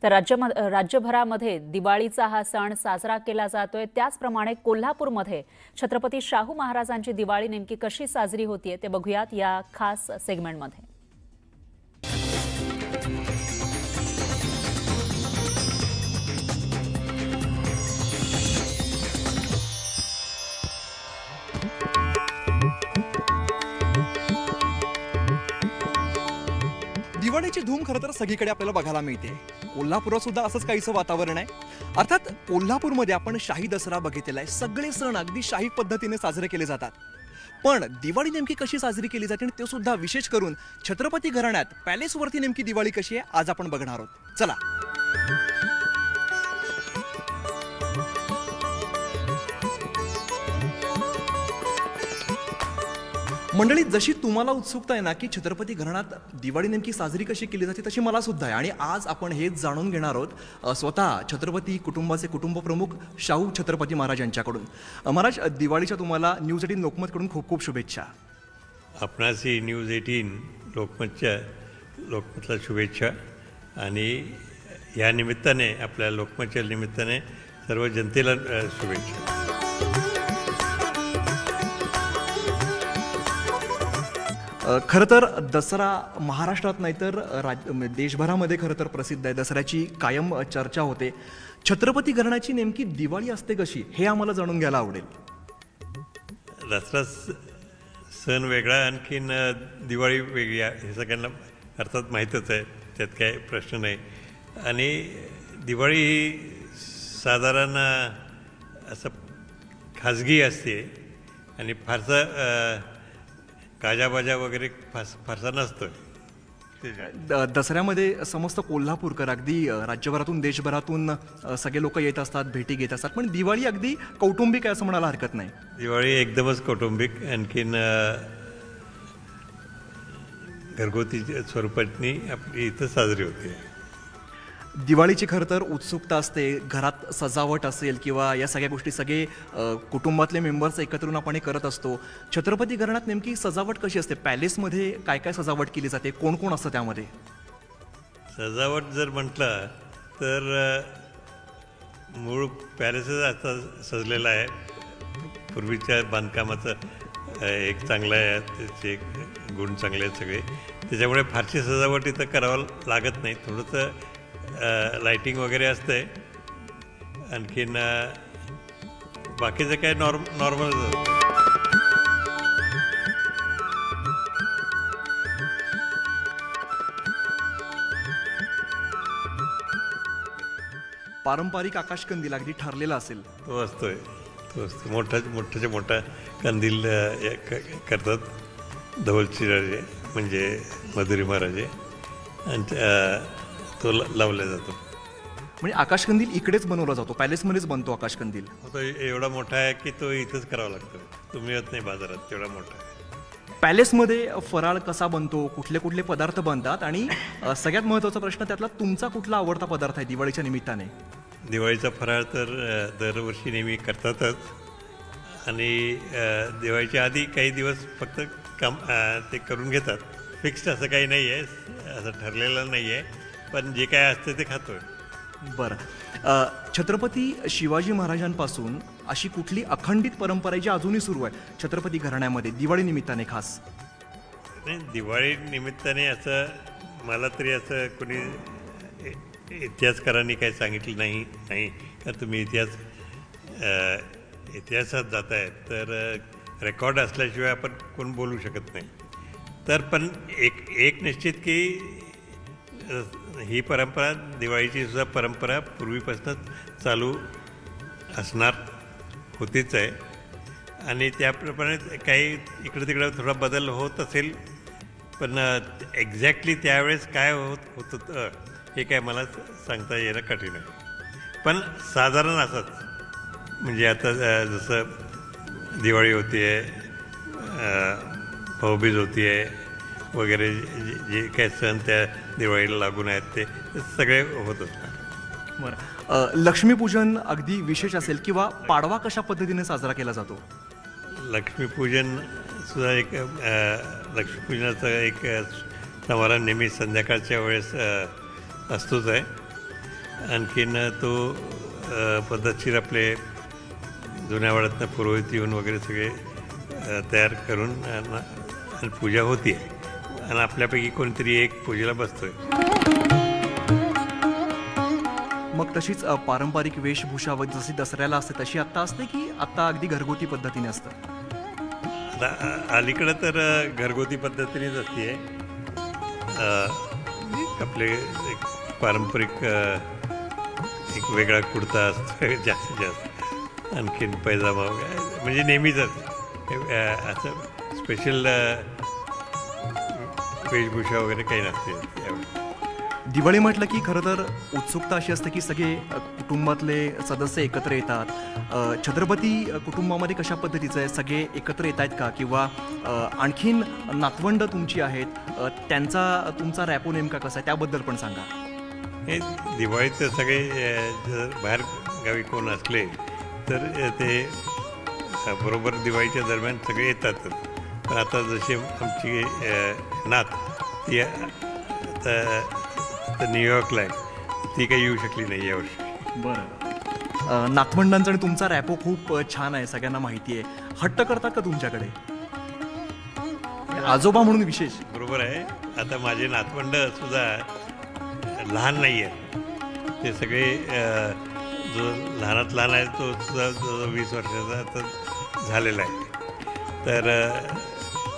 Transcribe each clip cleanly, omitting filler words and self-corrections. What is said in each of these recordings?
तर राज्यभरामध्ये दिवाळीचा हा सण साजरा केला जातोय। त्याचप्रमाणे कोल्हापूरमध्ये छत्रपती शाहू महाराजांची दिवाळी नेमकी कशी साजरी होतीये ते बघूयात या खास सेगमेंटमध्ये। दिवाळीची धूम खरं तर सगळीकडे आपल्याला बघायला मिळते। कोल्हापुरात सुद्धा असंच काहीसं वातावरण आहे। अर्थात कोल्हापूरमध्ये आपण शाही दसरा बघितलेला आहे। सगळे सण अगदी शाही पद्धतीने साजरे केले जातात। पण दिवाळी नेमकी कशी साजरी केली जाते आणि ते सुद्धा विशेष करून छत्रपती घराण्यात पॅलेसवरती नेमकी दिवाळी कशी आहे आज आपण बघणार आहोत। चला मंडळी, जशी तुम्हाला उत्सुकता आहे ना की छत्रपती घराण्यात दिवाळी नेमकी साजरी कशी केली जाते, तशी मला सुद्धा आहे। आणि आज आपण हेच जाणून घेणार आहोत स्वतः छत्रपती कुटुंबाचे कुटुंब प्रमुख शाहू छत्रपती महाराज यांच्याकडून। महाराज, दिवाळीच्या तुम्हाला न्यूज 18 लोकमतकडून खूप खूप शुभेच्छा। आपणासी न्यूज 18 लोकमतला शुभेच्छा। आणि या निमित्ताने आपल्या लोकमतच्या निमित्ताने सर्व जनतेला शुभेच्छा। खरं तर दसरा महाराष्ट्रात नाही तर देशभरामध्ये खरं तर प्रसिद्ध आहे। दसऱ्याची कायम चर्चा होते। छत्रपती घराण्याची नेमकी दिवाळी असते कशी हे आम्हाला जाणून घ्यायला आवडेल। दसरा सण वेगळा, आणखीन दिवाळी वेगळी हे सगळ्यांना अर्थात माहीतच आहे, त्यात काय प्रश्न नाही। आणि दिवाळी ही साधारण असं खाजगी असते आणि फारसं गाजाबाजा वगैरे फारसा नसतो। दसऱ्यामध्ये समस्त कोल्हापूरकर अगदी राज्यभरातून देशभरातून सगळे लोक येत असतात, भेटी घेत असतात। पण दिवाळी अगदी कौटुंबिक आहे असं म्हणायला हरकत नाही। दिवाळी एकदमच कौटुंबिक, आणखीन घरगुती स्वरूपातनी आपली इथं साजरी होते। दिवाळीची खरं तर उत्सुकता असते, घरात सजावट असेल किंवा या सगळ्या गोष्टी सगळे कुटुंबातले मेंबर्स एकत्र येऊन आपण करत असतो। छत्रपती घराण्यात नेमकी सजावट कशी असते? पॅलेसमध्ये काय काय सजावट केली जाते? कोण कोण असतं त्यामध्ये? सजावट जर म्हटलं तर मूळ पॅलेसच आता सजलेला आहे। पूर्वीच्या बांधकामाचं एक चांगलं आहे, त्याचे गुण चांगले आहेत सगळे, त्याच्यामुळे फारशी सजावट इथं करावं लागत नाही। थोडंसं लाइटिंग वगैरे असते, आणखीन बाकीचं काय नॉर्मल। पारंपरिक आकाशकंदील अगदी ठरलेला असेल, तो असतो मोठाच्या मोठा कंदील करतात धवलचिराजे म्हणजे मधुरी महाराजे, आणि तो लावला जातो। म्हणजे आकाशकंदील इकडेच बनवला जातो, पॅलेसमध्येच बनतो आकाशकंदील? तो एवढा मोठा आहे की तो इथंच करावा लागतो, तो मिळत नाही बाजारात, तेवढा मोठा आहे। पॅलेसमध्ये फराळ कसा बनतो, कुठले कुठले पदार्थ बनतात, आणि सगळ्यात महत्त्वाचा प्रश्न त्यातला तुमचा कुठला आवडता पदार्थ आहे दिवाळीच्या निमित्ताने? दिवाळीचा फराळ तर दरवर्षी नेहमी करतातच, आणि दिवाळीच्या आधी काही दिवस फक्त ते करून घेतात। फिक्स्ड असं काही नाही आहे, असं ठरलेलं नाही आहे, पण जे काय असतं ते खातोय। बरं, छत्रपती शिवाजी महाराजांपासून अशी कुठली अखंडित परंपरा जी अजूनही सुरू आहे छत्रपती घराण्यामध्ये दिवाळी निमित्ताने खास? नाही, दिवाळी निमित्ताने असं मला तरी असं कोणी इतिहासकारांनी काही सांगितलं नाही का तुम्ही इतिहासात जात आहे तर रेकॉर्ड असल्याशिवाय आपण कोण बोलू शकत नाही। तर पण एक निश्चित की ही परंपरा, दिवाळीची सुद्धा परंपरा पूर्वीपासूनच चालू असणार होतीच आहे, आणि त्याप्रमाणे काही इकडं तिकडं थोडा बदल होत असेल, पण एक्झॅक्टली त्यावेळेस काय होत होतं हे काय मला सांगता येणं कठीण आहे। पण साधारण असंच, म्हणजे आता जसं दिवाळी होती आहे, भाऊबीज होती आहे वगैरे, जे काय सण त्या दिवाळीला लागून आहेत ते सगळे होत असतात। बरं, लक्ष्मीपूजन अगदी विशेष असेल किंवा पाडवा कशा पद्धतीने साजरा केला जातो? लक्ष्मीपूजन सुद्धा एक लक्ष्मीपूजनाचा एक समारंभ नेहमी संध्याकाळच्या वेळेस असतोच आहे, आणखीन तो पद्धतशीर आपले जुन्या वाड्यातनं पुरोहित येऊन वगैरे सगळे तयार करून आणि पूजा होती आहे आणि आपल्यापैकी कोणीतरी एक पूजेला बसतोय. मग तशीच पारंपरिक वेशभूषा जशी दसऱ्याला असते तशी आत्ता असते की आत्ता अगदी घरगुती पद्धतीने असतं? आता अलीकडं तर घरगुती पद्धतीनेच असते. आपले एक पारंपरिक एक वेगळा कुर्ता असतो जास्तीत जास्त, आणखीन पैजामा वगैरे, म्हणजे नेहमीच असं स्पेशल वेशभूषा वगैरे काही नसते यावेळी. दिवाळी म्हटलं की खरं तर उत्सुकता अशी असते की सगळे कुटुंबातले सदस्य एकत्र येतात. छत्रपती कुटुंबामध्ये कशा पद्धतीचं आहे, सगळे एकत्र येत आहेत का, किंवा आणखीन नातवंड तुमची आहेत तुमचा रॅपो नेमका कसा आहे त्याबद्दल पण सांगा. हे दिवाळीत सगळे जर बाहेर गावी कोण असले तर ते बरोबर दिवाळीच्या दरम्यान सगळे येतातच. पण आता जशी आमची नात ती तर न्यूयॉर्कला आहे, ती काही येऊ शकली नाही यावर्षी. बरं. नातवंडांचा आणि तुमचा रॅपो खूप छान आहे, सगळ्यांना माहिती आहे. हट्ट करतात का तुमच्याकडे आजोबा म्हणून विशेष? बरोबर आहे. आता माझे नातवंड सुद्धा लहान नाही आहेत, ते सगळे जो लहानात लहान आहे तो सुद्धा जो 20 वर्षाचा आता झालेला आहे. तर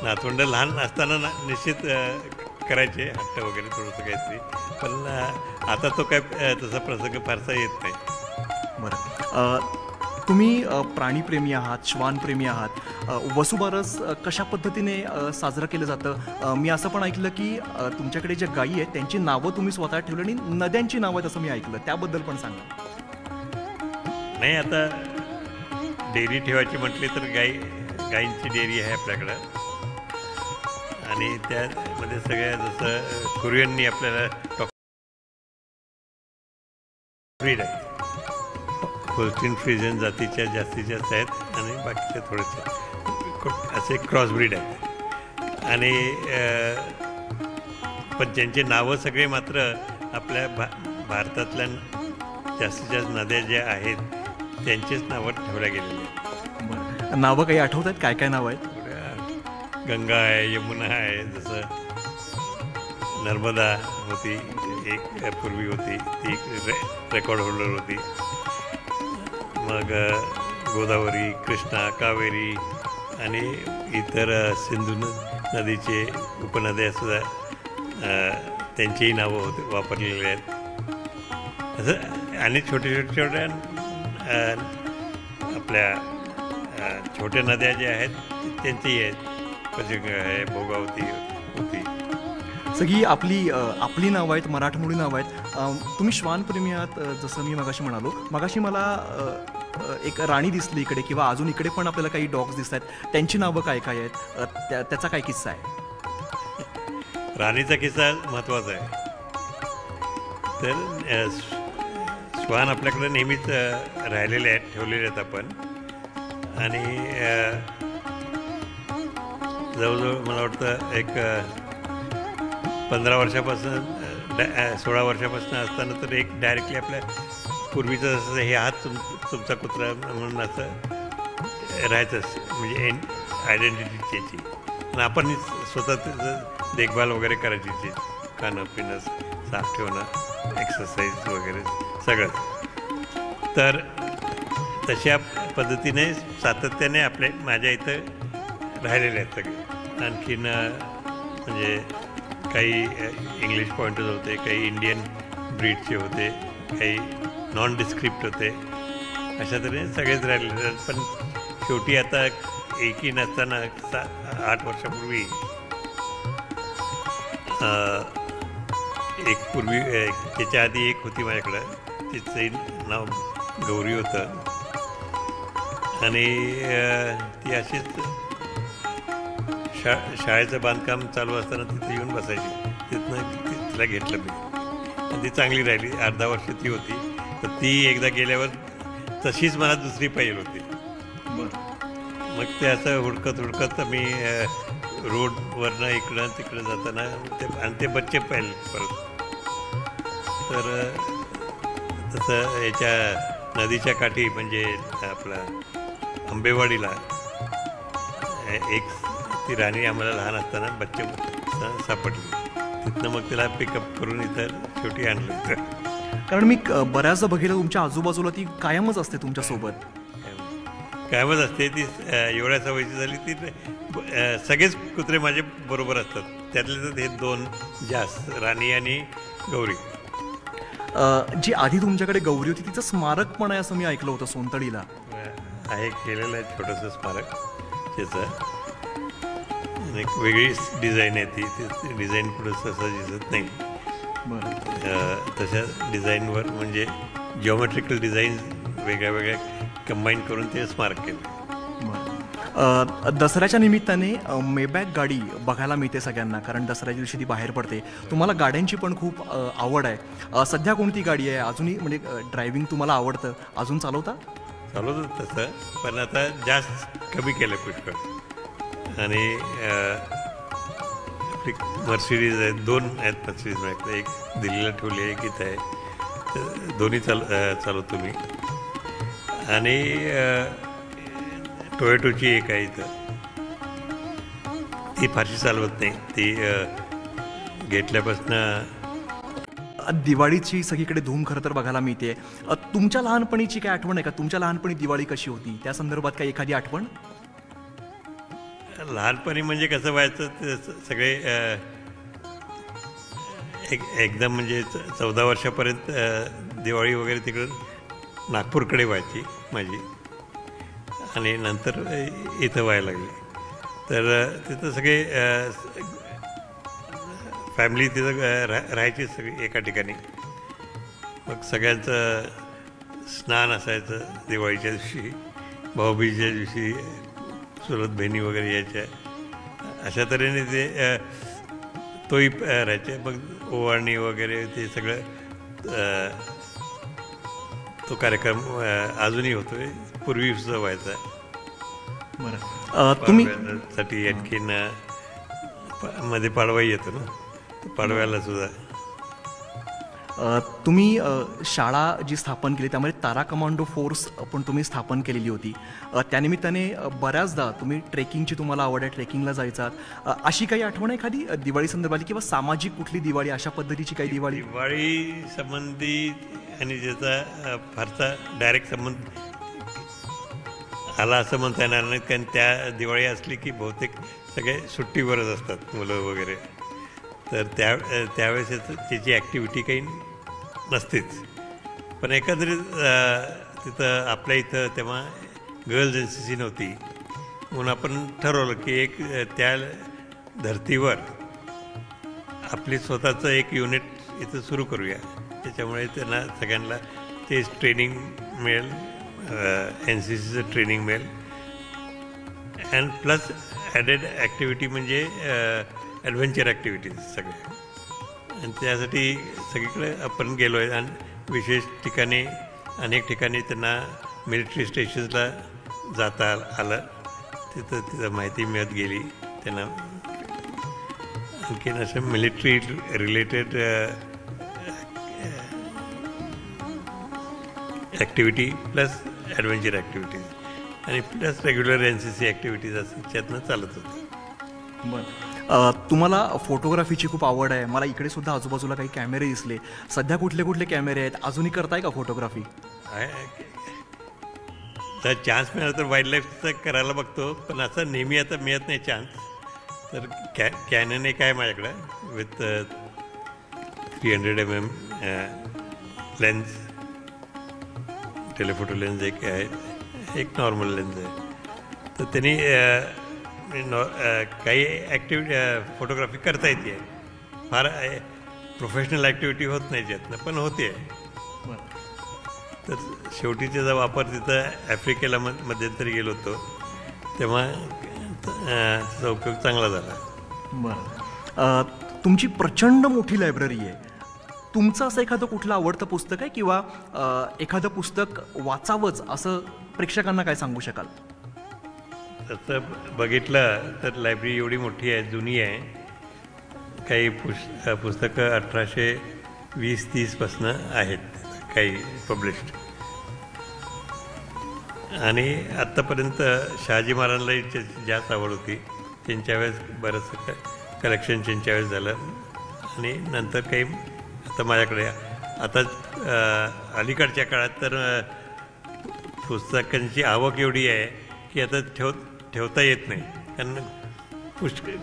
नातवंड लहान असताना निश्चित करायचे हट्ट वगैरे थोडंसं काहीतरी, पण आता तो काय तसा प्रसंग फारसा येत नाही. बरं. तुम्ही प्राणीप्रेमी आहात, श्वानप्रेमी आहात. वसुबारस कशा पद्धतीने साजरं केलं जातं? मी असं पण ऐकलं की तुमच्याकडे ज्या गायी आहेत त्यांची नावं तुम्ही स्वतः ठेवली आणि नद्यांची नावं आहेत असं मी ऐकलं, त्याबद्दल पण सांगा. नाही, आता डेअरी ठेवायची म्हटली तर गायींची डेअरी आहे आपल्याकडं, आणि त्यामध्ये सगळ्या जसं कुरियननी आपल्याला ब्रीड आहे, होल्स्टीन फ्रिजन जातीच्या जास्तीत जास्त आहेत आणि बाकीच्या थोडेसे असे क्रॉस ब्रीड आहेत. आणि पण ज्यांचे नावं सगळे मात्र आपल्या भारतातल्या जास्तीत जास्त नद्या ज्या आहेत त्यांचेच नावं ठेवल्या गेलेली आहेत. बरं. नावं काही आठवत आहेत? काय काय नावं आहेत? गंगा आहे, यमुना आहे, जसं नर्मदा होती एक पूर्वी होती, ती रेकॉर्ड होल्डर होती. मग गोदावरी, कृष्णा, कावेरी आणि इतर सिंधू नदीचे उपनद्यासुद्धा त्यांचीही नावं वापरलेली आहेत. असं आणि छोट्या आपल्या छोट्या नद्या ज्या आहेत त्यांचीही आहेत. पंचगंगा आहे, भोगावती होती. सगळी आपली नावं आहेत, मराठमोळी नावं आहेत. तुम्ही श्वानप्रेमी आहात जसं मी मगाशी मला एक राणी दिसली इकडे, किंवा अजून इकडे पण आपल्याला काही डॉग्स दिसत आहेत, त्यांची नावं काय काय आहेत? त्याचा काय किस्सा आहे? राणीचा किस्सा महत्त्वाचा आहे. तर श्वान आपल्याकडे नेहमीच राहिलेले आहेत, ठेवलेले आहेत आपण. आणि जवळजवळ मला वाटतं एक 15 वर्षापासून 16 वर्षापासून असताना तर एक डायरेक्टली आपल्या पूर्वीचं जसं हे हात तुमचा कुत्रा म्हणून असं राहायचं, म्हणजे आयडेंटिटी त्याची. आणि आपण स्वतः त्याचं देखभाल वगैरे करायची, ते खाणं पिणं साफ ठेवणं, एक्सरसाइज वगैरे सगळं. तर तशा पद्धतीने सातत्याने माझ्या इथं राहिलेले आहेत सगळे. आणखीन म्हणजे काही इंग्लिश पॉइंटर्स होते, काही इंडियन ब्रीडचे होते, काही नॉन डिस्क्रिप्ट होते, अशा तऱ्हेने सगळेच राहिलेले आहेत. पण शेवटी आता एकही नसताना 8 वर्षापूर्वी त्याच्या आधी एक होती माझ्याकडं, तिचंही नाव गौरी होतं. आणि ती अशीच शाळेचं बांधकाम चालू असताना तिथे येऊन बसायची. तिथनं तिला घेतलं मी, आणि ती चांगली राहिली. 10 वर्ष ती होती. तर ती एकदा गेल्यावर तशीच मला दुसरी पाहिजे होती. मग ते असं हुडकत मी रोडवरनं इकडं तिकडं जाताना आणि ते बच्चे पाहिले परत. तर तसं याच्या नदीच्या काठी म्हणजे आपला आंबेवाडीला एक ती राणी आम्हाला लहान असताना बच्चे सापडली. तिथनं मग तिला पिकअप करून इथं शेवटी आणलं होतं. कारण मी बऱ्याचदा बघितलं तुमच्या आजूबाजूला ती कायमच असते तुमच्यासोबत. कायमच असते ती. एवढ्या सवयीची झाली ती सगळेच कुत्रे माझे बरोबर असतात. त्यातले तर हे 2 जास्त, राणी आणि गौरी. जी आधी तुमच्याकडे गौरी होती तिचं स्मारक पण आहे असं मी ऐकलं होतं सोनतळीला. आहे, केलेलं आहे छोटंसं स्मारक त्याचं. एक वेगळीच डिझाईन आहे ती डिझाईन पुढं तसं दिसत नाही. तशा डिझाईनवर म्हणजे जिओमेट्रिकल डिझाईन वेगळ्या वेगळ्या कंबाईन करून ते स्मारक केलं. दसऱ्याच्या निमित्ताने मेबॅक गाडी बघायला मिळते सगळ्यांना, कारण दसऱ्याच्या दिवशी ती बाहेर पडते. तुम्हाला गाड्यांची पण खूप आवड आहे. सध्या कोणती गाडी आहे अजूनही, म्हणजे ड्रायव्हिंग तुम्हाला आवडतं, अजून चालवता? चालवतं तसं, पण आता जास्त कमी केलं पुष्कळ. आणि आपली मर्सिडीज आहेत, 2 आहेत मर्सिडीज माहिती. एक दिल्लीला ठेवली आहे, एक इथं आहे. तर दोन्ही चालवतो मी. आणि टोयोटोची एक आहे इथं, ती फारशी चालवत नाही. ती घेतल्यापासनं दिवाळीची सगळीकडे धूम खरं तर बघायला मिळते. तुमच्या लहानपणीची काय आठवण आहे का? तुमच्या लहानपणी दिवाळी कशी होती, त्या संदर्भात काही एखादी आठवण? लहानपणी म्हणजे कसं व्हायचं ते सगळे एकदम म्हणजे 14 वर्षापर्यंत दिवाळी वगैरे तिकडं नागपूरकडे व्हायची माझी. आणि नंतर इथं व्हायला लागली. तर तिथं सगळे फॅमिली तिथं राहायची सगळी एका ठिकाणी. मग सगळ्यांचं स्नान असायचं दिवाळीच्या दिवशी. भाऊबीजेच्या दिवशी चुलत बहिणी वगैरे यायच्या. अशा तऱ्हेने ते तोही राहायचे. मग ओवाळणी वगैरे ते सगळं तो कार्यक्रम अजूनही होतोय, पूर्वी सुद्धा व्हायचा. बरं, तुम्ही साठी आणखीन मध्ये पाडवाही येतो ना, पाडव्याला सुद्धा. तुम्ही शाळा जी स्थापन केली त्यामध्ये तारा कमांडो फोर्स पण तुम्ही स्थापन केलेली होती. त्यानिमित्ताने बऱ्याचदा तुम्ही ट्रेकिंगची तुम्हाला आवड आहे, ट्रेकिंगला जायचात. अशी काही आठवण आहे एखादी दिवाळी संदर्भातली, किंवा सामाजिक कुठली दिवाळी, अशा पद्धतीची काही दिवाळी? दिवाळी संबंधित आणि ज्याचा फारसा डायरेक्ट संबंध आला असं म्हणता येणार नाही, कारण त्या दिवाळी असली की बहुतेक सगळे सुट्टीवरच असतात मुलं वगैरे. तर त्यावेळेस त्याची ॲक्टिव्हिटी काही नसतेच. पण एकंदरीत तिथं आपल्या इथं तेव्हा गर्ल्स NCC नव्हती, म्हणून आपण ठरवलं की एक त्या धर्तीवर आपली स्वतःचं एक युनिट इथं सुरू करूया. त्याच्यामुळे त्यांना सगळ्यांना ते ट्रेनिंग मिळेल, NCCचं ट्रेनिंग मिळेल. अँड प्लस ॲडेड ॲक्टिव्हिटी म्हणजे ॲडव्हेंचर ॲक्टिव्हिटीज सगळ्या. आणि त्यासाठी सगळीकडे आपण गेलो आहे. आणि विशेष ठिकाणी अनेक ठिकाणी त्यांना मिलिटरी स्टेशन्सला जाता आलं. तिथं माहिती मिळत गेली त्यांना. आणखीन असं military related activity plus adventure activities आणि प्लस रेग्युलर NCC ॲक्टिव्हिटीज असं त्यातनं चालत होतं. बरं, तुम्हाला फोटोग्राफीची खूप आवड आहे. मला इकडे सुद्धा आजूबाजूला काही कॅमेरे दिसले. सध्या कुठले कुठले कॅमेरे आहेत? अजूनही करताय का फोटोग्राफी? तर चान्स मिळाला तर वाईल्ड लाईफचं करायला बघतो, पण असं नेहमी आता मिळत नाही चान्स. तर कॅनन एक आहे माझ्याकडं with 300 mm lens, telephoto lens एक आहे, एक नॉर्मल लेन्स आहे. तर त्यांनी काही फोटोग्राफी करता येते. फार प्रोफेशनल ॲक्टिव्हिटी होत नाही त्यातनं, पण होते. तर शेवटी त्याचा वापर तिथं आफ्रिकेला मध्यंतरी गेलो होतो तेव्हा त्याचा उपयोग चांगला झाला. बरं, तुमची प्रचंड मोठी लायब्ररी आहे. तुमचं असं एखादं कुठलं आवडतं पुस्तक आहे, किंवा एखादं पुस्तक वाचावंच असं प्रेक्षकांना काय सांगू शकाल? तसं बघितलं तर लायब्ररी एवढी मोठी आहे, जुनी आहे. काही पुस्तकं 1820-30 पासनं आहेत. काही पब्लिश्ड. आणि आत्तापर्यंत शहाजी महाराजांनाही जास्त आवड होती. त्यांच्या वेळेस बरंचसं कलेक्शन त्यांच्या वेळेस झालं. आणि नंतर काही आता माझ्याकडे आता अलीकडच्या काळात तर पुस्तकांची आवक एवढी आहे की आता ठेवता येत नाही. कारण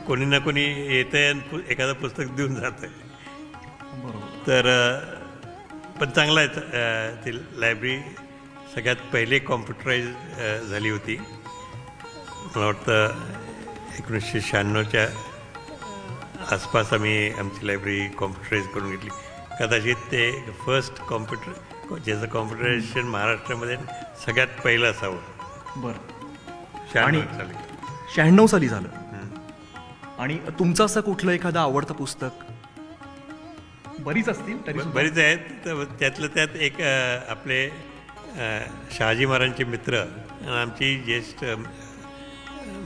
कोणी ना कोणी येतं आहे आणि एखादं पुस्तक देऊन जातं आहे. तर पण चांगला आहे. ती लायब्ररी सगळ्यात पहिले कॉम्प्युटराईज झाली होती. मला वाटतं 1996च्या आसपास आम्ही आमची लायब्ररी कॉम्प्युटराईज करून घेतली. कदाचित ते फर्स्ट ज्याचं कॉम्प्युटरायझेशन महाराष्ट्रामध्ये सगळ्यात पहिलं असावं. बरं. 96 साली झालं. आणि तुमचं असं कुठलं एखादं आवडतं पुस्तक? बरीच असतील तरी बरीच आहेत. तर त्यातलं त्यात एक आपले शहाजी महाराजांचे मित्र आणि आमची ज्येष्ठ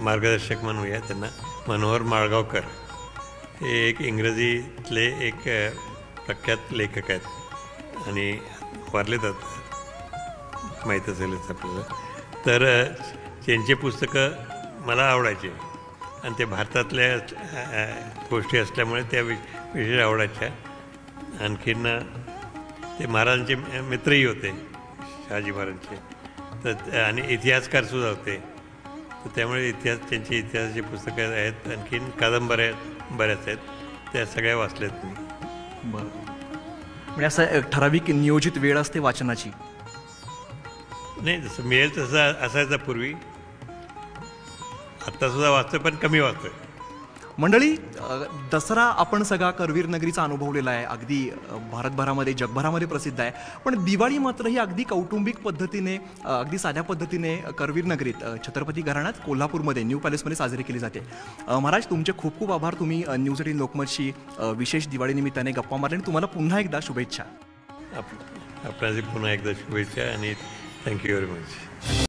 मार्गदर्शक म्हणूया त्यांना, मनोहर माळगावकर, हे एक इंग्रजीतले एक प्रख्यात लेखक आहेत आणि वारले जातात, माहीत असेलच आपल्याला. तर त्यांचे पुस्तकं मला आवडायचे आणि ते भारतातल्या गोष्टी असल्यामुळे त्या विशेष आवडायच्या. आणखीन ते महाराजांचे मित्रही होते, शहाजी महाराजांचे. तर आणि इतिहासकारसुद्धा होते. तर त्यामुळे त्यांची इतिहासाची पुस्तकं आहेत. आणखीन कादंबऱ्या बऱ्याच आहेत, त्या सगळ्या वाचल्यात मी. बरं. म्हणजे असं ठराविक नियोजित वेळ असते वाचनाची? नाही, जसं मिळेल तसं असायचा पूर्वी. आत्तासुद्धा वाचतोय पण कमी वाचतोय. मंडळी, दसरा आपण सगळा करवीर नगरीचा अनुभवलेला आहे. अगदी भारतभरामध्ये जगभरामध्ये प्रसिद्ध आहे. पण दिवाळी मात्र ही अगदी कौटुंबिक पद्धतीने, अगदी साध्या पद्धतीने करवीर नगरीत छत्रपती घराण्यात कोल्हापूरमध्ये न्यू पॅलेसमध्ये साजरी केली जाते. महाराज, तुमचे खूप खूप आभार. तुम्ही न्यूज 18 लोकमतशी विशेष दिवाळी निमित्ताने गप्पा मारल्या आणि तुम्हाला पुन्हा एकदा शुभेच्छा. आपल्याला पुन्हा एकदा शुभेच्छा आणि थँक्यू व्हेरी मच.